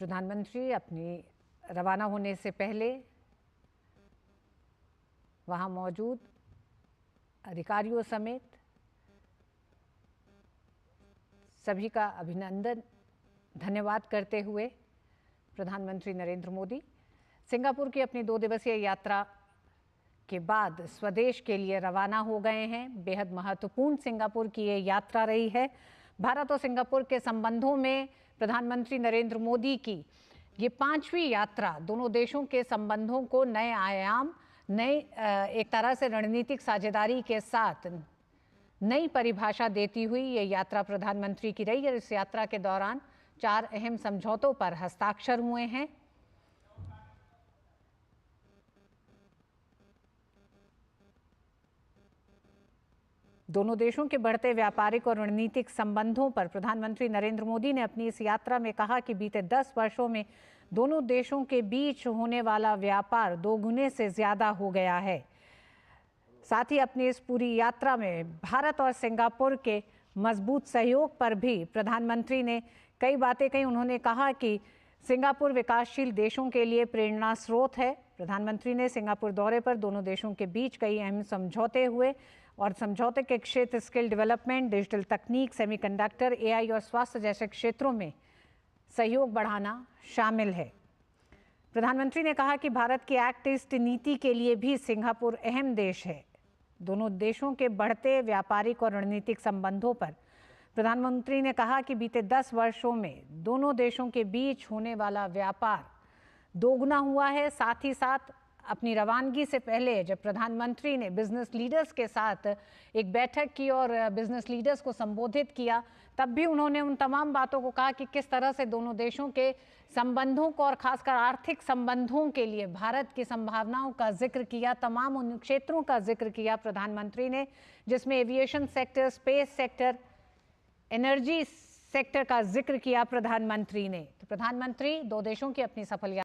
प्रधानमंत्री अपनी रवाना होने से पहले वहां मौजूद अधिकारियों समेत सभी का अभिनंदन धन्यवाद करते हुए प्रधानमंत्री नरेंद्र मोदी सिंगापुर की अपनी 2 दिवसीय यात्रा के बाद स्वदेश के लिए रवाना हो गए हैं। बेहद महत्वपूर्ण सिंगापुर की ये यात्रा रही है। भारत और सिंगापुर के संबंधों में प्रधानमंत्री नरेंद्र मोदी की ये 5वीं यात्रा दोनों देशों के संबंधों को नए आयाम, नए एक तरह से रणनीतिक साझेदारी के साथ नई परिभाषा देती हुई ये यात्रा प्रधानमंत्री की रही है। इस यात्रा के दौरान 4 अहम समझौतों पर हस्ताक्षर हुए हैं। दोनों देशों के बढ़ते व्यापारिक और रणनीतिक संबंधों पर प्रधानमंत्री नरेंद्र मोदी ने अपनी इस यात्रा में कहा कि बीते 10 वर्षों में दोनों देशों के बीच होने वाला व्यापार 2 गुने से ज्यादा हो गया है। साथ ही अपनी इस पूरी यात्रा में भारत और सिंगापुर के मजबूत सहयोग पर भी प्रधानमंत्री ने कई बातें कही। उन्होंने कहा कि सिंगापुर विकासशील देशों के लिए प्रेरणा स्रोत है। प्रधानमंत्री ने सिंगापुर दौरे पर दोनों देशों के बीच कई अहम समझौते हुए और समझौते के क्षेत्र स्किल डेवलपमेंट, डिजिटल तकनीक, सेमीकंडक्टर, एआई और स्वास्थ्य जैसे क्षेत्रों में सहयोग बढ़ाना शामिल है। प्रधानमंत्री ने कहा कि भारत की एक्ट ईस्ट नीति के लिए भी सिंगापुर अहम देश है। दोनों देशों के बढ़ते व्यापारिक और रणनीतिक संबंधों पर प्रधानमंत्री ने कहा कि बीते 10 वर्षों में दोनों देशों के बीच होने वाला व्यापार 2 गुना हुआ है। साथ ही साथ अपनी रवानगी से पहले जब प्रधानमंत्री ने बिजनेस लीडर्स के साथ एक बैठक की और बिजनेस लीडर्स को संबोधित किया, तब भी उन्होंने उन तमाम बातों को कहा कि किस तरह से दोनों देशों के संबंधों को और खासकर आर्थिक संबंधों के लिए भारत की संभावनाओं का जिक्र किया। तमाम उन क्षेत्रों का जिक्र किया प्रधानमंत्री ने जिसमें aviation sector, space sector, energy sector का जिक्र किया प्रधानमंत्री ने। तो प्रधानमंत्री 2 देशों की अपनी सफल